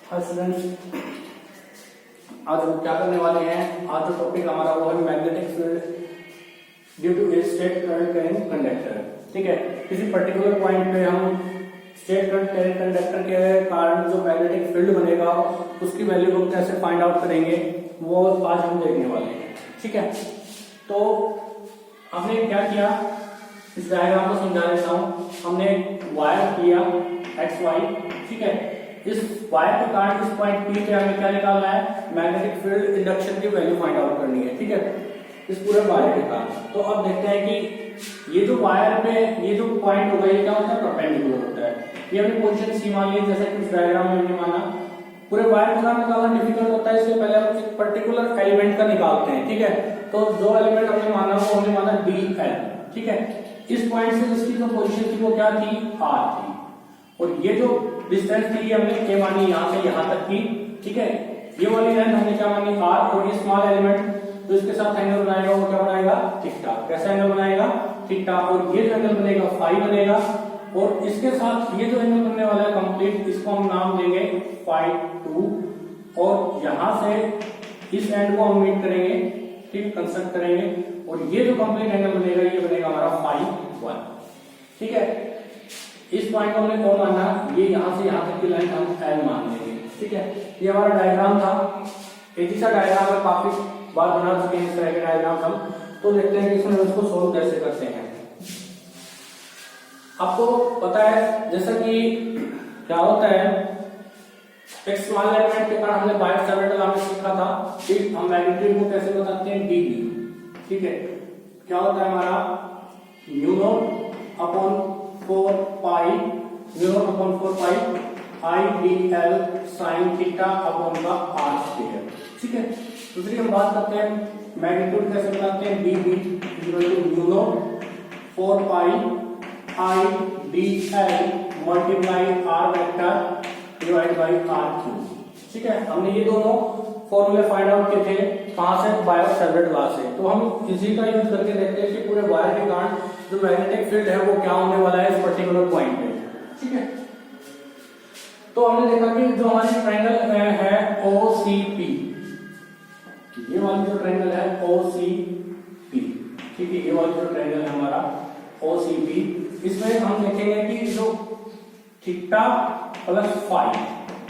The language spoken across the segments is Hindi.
हाय स्टूडेंट्स, आज हम क्या करने वाले हैं। आज जो टॉपिक हमारा वो है magnetic field due to a straight current carrying conductor. ठीक है, किसी पर्टिकुलर पॉइंट पे हम स्टेट करंट कैरिंग कंडक्टर के कारण जो मैग्नेटिक फील्ड बनेगा उसकी वैल्यू को कैसे फाइंड आउट करेंगे वो आज हम देखने वाले हैं। ठीक है, तो हमने क्या किया, इस डायग्राम को समझा देता हूं। हमने वायर किया एक्स वाई। ठीक है, इस वायर के कारण इस पॉइंट पी पे हमें क्या निकालना है, मैग्नेटिक फील्ड इंडक्शन की वैल्यू फाइंड आउट करनी है। ठीक है, इस पूरे वायर के कारण। तो अब देखते हैं कि ये जो वायर पे ये जो पॉइंट होगा ये क्या होता है, परपेंडिकुलर होता है। ये हमने पोजीशन सी मान ली, जैसे कि इस डायग्राम में हमने माना। पूरे वायर का निकालना डिफिकल्ट होता है, इसलिए पहले हम एक पर्टिकुलर एलिमेंट का निकालते हैं। ठीक है, तो जो एलिमेंट हमने माना वो हमने माना डी एल। ठीक है, इस पॉइंट से इसकी जो पोजीशन थी वो क्या थी, आर थी, और ये जो डिस्टेंस थी ये हमने ए मानी यहाँ से यहाँ तक की। ठीक है, ये वाली लाइन हमने क्या मानी, आर, और ये स्मॉल एलिमेंट तो इसके साथ एंगल बनाएगा वो क्या बनाएगा, थीटा। कैसा एंगल बनाएगा, थीटा। और ये जो एंगल बनेगा फाई बनेगा, और इसके साथ ये जो एंगल बनने वाला है कंप्लीट, इसको हम नाम देंगे फाई 2, और यहां से इस एंड को हम मीट करेंगे। ठीक, कंस्ट्रक्ट करेंगे, और ये जो कंप्लीट एंगल बनेगा ये बनेगा हमारा फाई 1। ठीक है, इस पॉइंट को हमने कौन माना, ये यहां से यहां तक की लाइन हम एल मान लेंगे। ठीक है, ये हमारा डायग्राम था। एक ही सा डायग्राम है, काफी बार बना चुके हैं इस तरह के डायग्राम हम। तो देखते हैं कि इसमें उसको सोल्व कैसे करते हैं। आपको पता है जैसा कि क्या होता है, एक स्मॉल एलिमेंट के कारण हमने बाइट सेवरेटल हमने सीखा था। ठीक, हम मैग्नीट्यूड को कैसे बताते हैं, डीबी। ठीक है, क्या होता है हमारा mu naught upon 4 pi, mu naught upon 4 pi I D L sine theta upon का आर स्क्वायर। ठीक है, दूसरी हम बात करते हैं मैग्नीट्यूड कैसे बनाते हैं, dB equal to mu naught 4 pi I D L multiply R vector divide by R cube. ठीक है, हमने ये दोनों फॉर्मूले फाइंड आउट किए थे कहां से, बायो सेवरेट लॉ से। तो हम इसी का यूज करके देखते हैं कि पूरे वायर के कारण जो मैग्नेटिक फील्ड है वो क्या होने वाला है इस पर्टिकुलर पॉइंट पे। ठीक है, तो हमने देखा कि जो हमारी ट्रायंगल है OCP, ये वाली जो ट्रायंगल है OCP। ठीक है, ये वाली जो ट्रायंगल है हमारा OCP, इसमें हम देखेंगे कि जो theta plus phi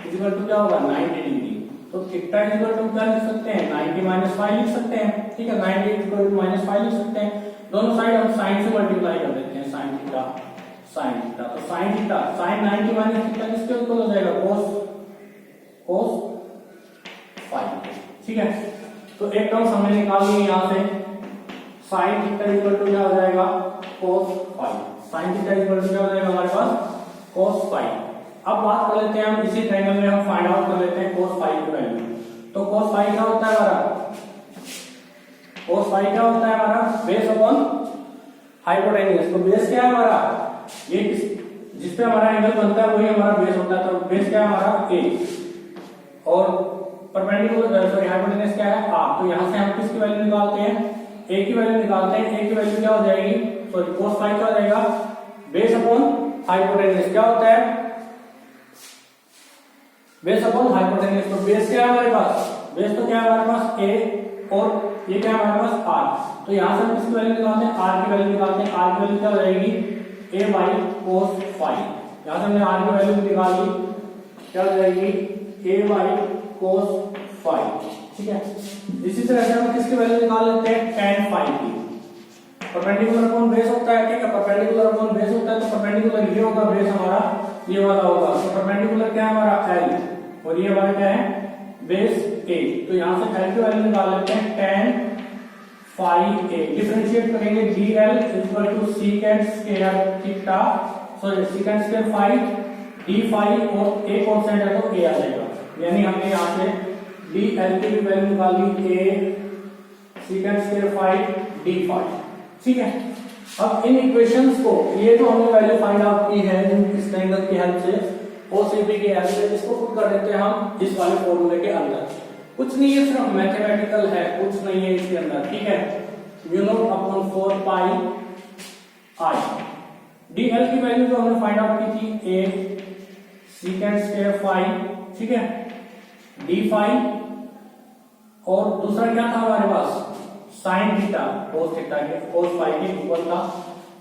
equal to क्या होगा, 90 डिग्री। तो थीटा इक्वल टू क्या लिख सकते हैं, 90 माइनस फाई लिख सकते हैं। ठीक है, 90 इक्वल टू माइनस फाई लिख सकते हैं। दोनों साइड हम साइन से मल्टीप्लाई कर देते हैं, साइन थीटा साइन थीटा। तो sine theta sine 90 minus theta किसके इक्वल हो जाएगा, कोस फाई। ठीक है, तो एक टर्म हमने निकाल ली यहां से, साइन थीटा इक्वल टू क्या हो जाएगा, cos phi. Sine theta equal to क्या हो जाएगा हमारे पास, कोस फाई। अब बात कर लेते हैं हम इसी ट्रायंगल में, हम फाइंड आउट कर लेते हैं कोस फाई की वैल्यू। तो कोस फाई क्या होता है हमारा, कोस फाई क्या होता है हमारा, बेस अपॉन हाइपोटेन्यूज। तो बेस क्या है हमारा, ये जिसपे हमारा एंगल बनता है वही हमारा बेस होता है। तो बेस क्या है हमारा ए, और परपेंडिकुलर सॉरी हाइपोटेन्यूज क्या है आर। तो यहां से हम किसकी वैल्यू निकालते हैं, ए की वैल्यू निकालते हैं। ए की वैल्यू क्या हो जाएगी, सॉरी कोस फाई क्या हो जाएगा, बेस अपॉन हाइपोटेन्यूज। क्या होता है, बेस अपॉन हाइपोटेन्यूज। तो बेस क्या है हमारे पास, बेस तो क्या है हमारे पास ए, और ये क्या है हमारे पास आर। तो यहां से हम किसकी वैल्यू निकालते हैं, आर की वैल्यू निकालते हैं। आर की वैल्यू क्या हो जाएगी, ए बाई कोस फाई। यहां से हमने आर की वैल्यू निकाली, क्या हो जाएगी, ए बाई कोस फाई। ठीक है, इसी तरह से हम किसकी वैल्यू निकाल लेते हैं, tan फाई की। परपेंडिकुलर अपॉन बेस होता है। ठीक है, परपेंडिकुलर अपॉन बेस होता है, तो परपेंडिकुलर ये होगा, बेस हमारा ये वाला होगा। तो परपेंडिकुलर क्या है हमारा एल, और ये हमारा क्या है, बेस ए। तो यहां से एल की वैल्यू निकाल लेते हैं, tan फाई ए। डिफरेंशिएट करेंगे, dl equal to secant square theta, sorry secant square phi d phi, और ए कांस्टेंट है तो ए आ जाएगा। यानी हमने यहां से dl की वैल्यू निकाली, a secant square phi d phi. ठीक है, अब इन इक्वेशंस को, ये जो हमने वैल्यू फाइंड आउट की है इस ट्रायंगल की हेल्प से, OCP की हेल्प से, इसको पुट कर देते हैं हम इस वाले फॉर्मूले के अंदर। कुछ नहीं है, सिर्फ मैथमेटिकल है, कुछ नहीं है इसके अंदर। ठीक है, mu naught upon 4 pi I D L की वैल्यू जो हमने फाइंड आउट की थी, ए सीकेंट स्क्वायर फाई। ठीक है, डी फाइव, और दूसरा क्या था हमारे पास साइन थीटा कोस थीटा के कोस फाइव के इक्वल था।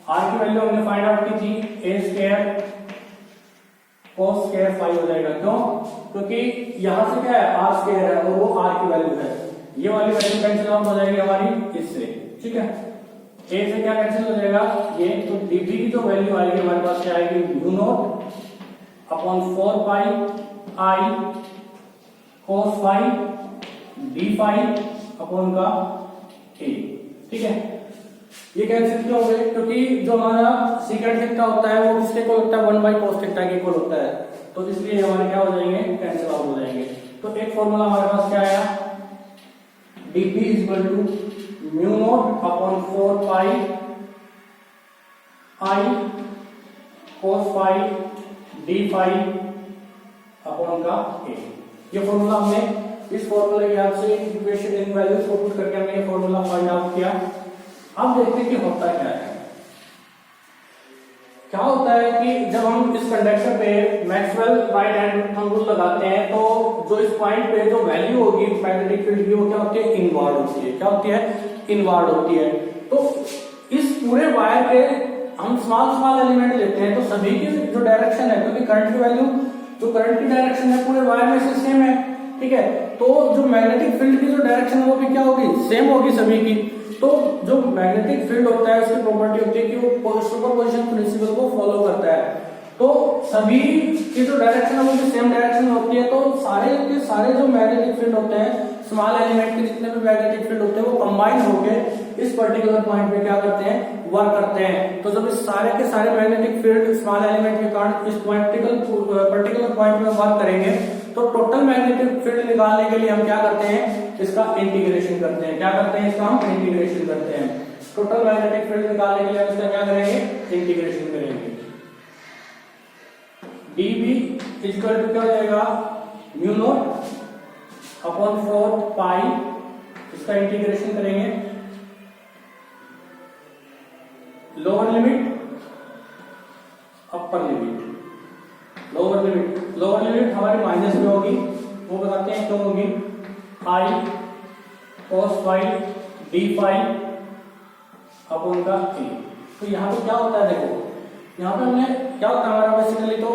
आर की वैल्यू हमने फाइंड आउट की थी ए स्क्वायर कोस स्क्वायर फाइव हो जाएगा। क्यों? क्योंकि यहां से क्या है आर स्क्वायर है और वो आर की वैल्यू है, ये वाली वैल्यू कैंसिल आउट हो जाएगी हमारी इससे, ठीक है। ए से क्या कैंसिल हो जाएगा ये, तो डीबी की जो वैल्यू आएगी हमारे पास क्या आएगी mu naught upon 4 pi I cos five d five upon का ए, ठीक है। ये कैंसिल क्यों हो गए? क्योंकि जो हमारा सीकेंट थीटा होता है वो किसके इक्वल होता है 1 बाई कोस थीटा के इक्वल होता है, तो इसलिए हमारे क्या हो जाएंगे कैंसिल आउट हो जाएंगे। तो एक फॉर्मूला हमारे पास क्या आया dp is equal to mu naught upon 4 pi I cos five d five upon का ए। ये फॉर्मूला हमने इस फॉर्मूले की हेल्प से इक्वेशन इन वैल्यूज को पुट करके हमने ये फॉर्मूला फाइंड आउट किया। अब देखते हैं कि होता क्या है। क्या होता है कि जब हम इस कंडक्टर पे मैक्सवेल राइट हैंड रूल लगाते हैं तो जो इस पॉइंट पे जो वैल्यू होगी मैग्नेटिक फील्ड की वो क्या होती है इनवर्ड होती है। क्या होती है? इनवर्ड होती है। तो इस पूरे वायर के हम स्मॉल एलिमेंट लेते हैं तो सभी की जो डायरेक्शन है, क्योंकि करंट की वैल्यू जो करंट की डायरेक्शन है पूरे वायर में से सेम है, ठीक है। तो जो मैग्नेटिक फील्ड की जो डायरेक्शन है वो भी क्या होगी सेम होगी सभी की। तो जो मैग्नेटिक फील्ड होता है उसकी प्रॉपर्टी होती है कि वो सुपरपोजिशन प्रिंसिपल को फॉलो करता है। तो सभी की जो डायरेक्शन है वो भी सेम डायरेक्शन में होती है। तो सारे के सारे जो मैग्नेटिक फील्ड होते हैं स्मॉल एलिमेंट के जितने भी मैग्नेटिक फील्ड होते हैं वो कंबाइन होकर इस पर्टिकुलर पॉइंट पे क्या करते हैं वर्क करते हैं। तो जब इस सारे के सारे मैग्नेटिक फील्ड स्मॉल एलिमेंट के कारण इस पर्टिकुलर पॉइंट में वर्क करेंगे तो टोटल मैग्नेटिक फील्ड निकालने के लिए हम क्या करते हैं इसका इंटीग्रेशन करते हैं। क्या करते हैं? इसका हम इंटीग्रेशन करते हैं। टोटल मैग्नेटिक फील्ड निकालने के लिए हम इसका क्या करेंगे इंटीग्रेशन करेंगे। dB इक्वल टू क्या हो जाएगा म्यू नॉट अपॉन 4 पाई, इसका इंटीग्रेशन करेंगे lower limit upper limit. Lower limit हमारी माइनस में होगी, वो बताते हैं क्यों होगी, आई cos five d five upon का ए। तो यहाँ पे क्या होता है देखो, यहाँ पे हमने क्या होता है हमारा बेसिकली तो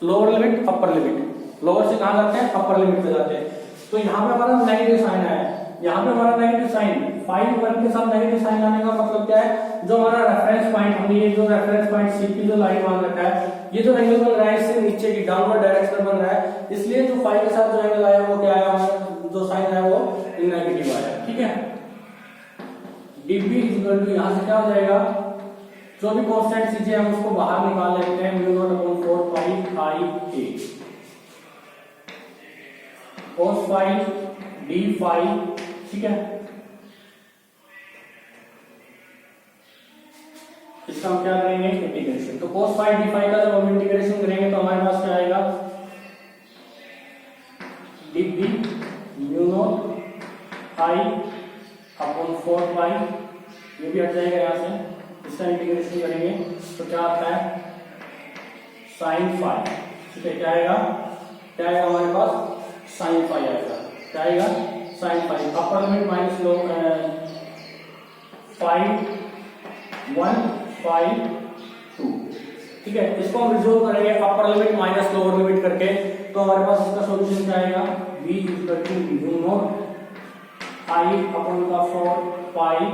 lower limit upper limit, lower से कहां जाते हैं अपर लिमिट पे जाते हैं। तो यहाँ पे हमारा नेगेटिव साइन है, यहाँ पे हमारा नेगेटिव साइन 5 1 के साथ नेगेटिव साइन आने का मतलब क्या है, जो हमारा रेफरेंस पॉइंट हमने ये जो रेफरेंस पॉइंट सी की जो लाइन मान रखा है ये जो एंगल बन रहा है इससे नीचे की डाउनवर्ड डायरेक्शन बन रहा है, इसलिए जो 5 के साथ जो एंगल आया वो क्या आया हमारा जो साइन है वो नेगेटिव आया, ठीक है। dB इक्वल टू यहाँ से क्या हो जाएगा जो भी कांस्टेंट चीजें हम उसको बाहर निकाल लेते हैं म्यू नॉट अपॉन 4 पाई आई ए cos फाइव डी फाइव, ठीक है। इसका हम क्या करेंगे इंटीग्रेशन। तो cos फाइव डी फाइव का जब हम इंटीग्रेशन करेंगे तो हमारे पास क्या आएगा dB mu naught I upon 4 पाई, ये भी हट जाएगा यहाँ से, इसका इंटीग्रेशन करेंगे तो क्या आता है साइन फाइव, ठीक है। क्या आएगा हमारे पास साइन फाइव आएगा, क्या आएगा sine five. Upper limit minus low 5 1 5 2, ठीक है। इसको हम रिजोल्व करेंगे upper limit minus lower limit करके, तो हमारे पास इसका सॉल्यूशन क्या आएगा v equal to mu naught I upon का 4 पाई,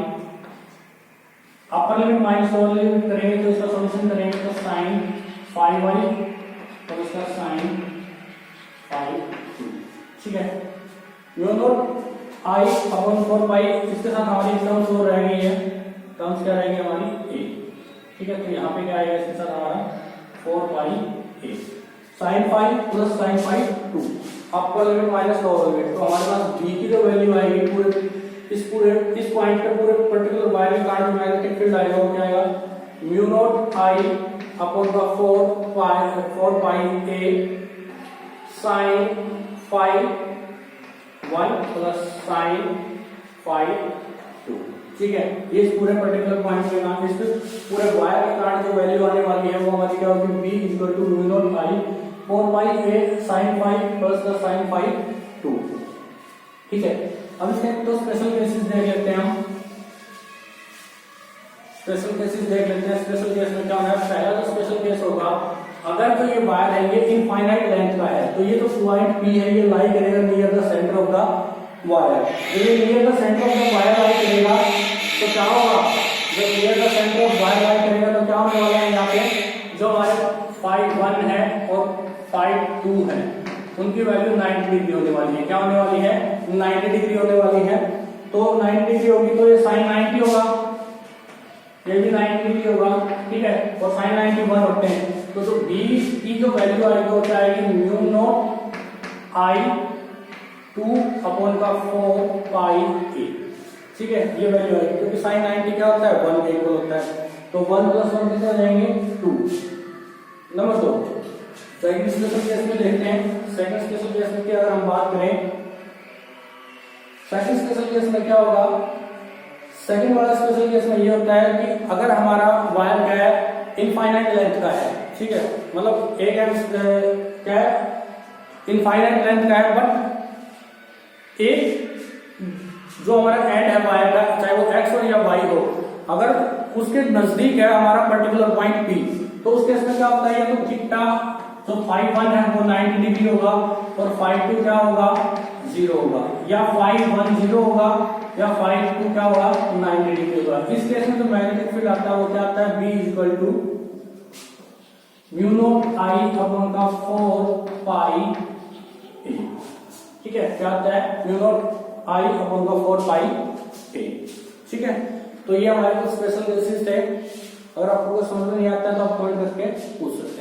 upper limit minus lower limit करेंगे तो इसका सॉल्यूशन करेंगे तो साइन 5y और इसका साइन 5 2, ठीक है। म्यू नॉट आई अपॉन 4 पाई, इसके साथ हमारी टर्म्स वो रह गई है, टर्म्स क्या रहेंगे हमारी a, ठीक है। तो यहाँ पे क्या आएगा इसके साथ हमारा 4 pi a sine 5 plus sine 5 2, upper limit minus lower limit. तो हमारे पास b की जो वैल्यू आएगी इस पॉइंट पे पूरे पर्टिकुलर वायर के कारण मैग्नेटिक फील्ड आएगा वो क्या आएगा म्यू नॉट आई अपॉन का 4 pi a sine 5 1 plus sine 5 2, ठीक है। ये इस पूरे पर्टिकुलर पॉइंट पे ना इस पूरे वायर के कारण जो वैल्यू आने वाली है वो हमारी क्या होगी b equal to mu naught I 4 pi a sine 5 plus का साइन 5 2। ठीक है, अब इसके तो स्पेशल केसेस देख लेते हैं हम। स्पेशल केसेस देख लेते हैं। स्पेशल केस में क्या होगा, पहला जो स्पेशल केस होगा, अगर तो ये वायर है ये इनफाइनाइट लेंथ का है, तो ये जो पॉइंट P है ये लाई करेगा near the centre of the wire. जब ये near the centre of the wire lie करेगा तो क्या होगा, जब near the centre of wire lie करेगा तो क्या होने वाला है, यहाँ पे जो हमारे phi 1 है और phi 2 है उनकी वैल्यू 90 डिग्री होने वाली है। क्या होने वाली है, 90 डिग्री होने वाली है। तो 90 डिग्री होगी तो ये sin 90 होगा, ये भी 90 डिग्री होगा। ठीक है, और sin 90 1 होते हैं, तो जो b की जो वैल्यू आएगी वो क्या आएगी, mu naught I 2/4 pi a। ठीक है, ये वैल्यू आएगी क्योंकि sin 90 क्या होता है, 1 के इक्वल होता है। तो 1 + 1 कितने हो जाएंगे, 2। नंबर 2 सेकंड स्पेशल केस में देखते हैं। सेकंड स्पेशल केस में अगर हम बात करें, सेकंड स्पेशल केस में क्या होगा, सेकंड वाला स्पेशल केस में ये होता है कि अगर हमारा वायर क्या है, इनफाइनाइट लेंथ का है। ठीक है, मतलब एक क्या है, इनफाइनाइट लेंथ का है, बट एक जो हमारा एंड है वायर का, चाहे वो x हो या y हो, अगर उसके नजदीक है हमारा पर्टिकुलर पॉइंट P, तो उस केस में क्या होता है, ये तो थीटा जो phi 1 है वो 90 डिग्री होगा और phi 2 क्या होगा, 0 होगा, या phi 1 0 होगा या phi 2 क्या होगा, 90 डिग्री होगा। इस केस में जो मैग्नेटिक फील्ड आता है वो क्या आता है, B = mu naught I/4 pi a। ठीक है, क्या आता है, mu naught I/4 pi a। ठीक है, तो ये हमारे कुछ स्पेशल केसेस थे। अगर आपको समझ में नहीं आता है तो आप कमेंट करके पूछ सकते हैं।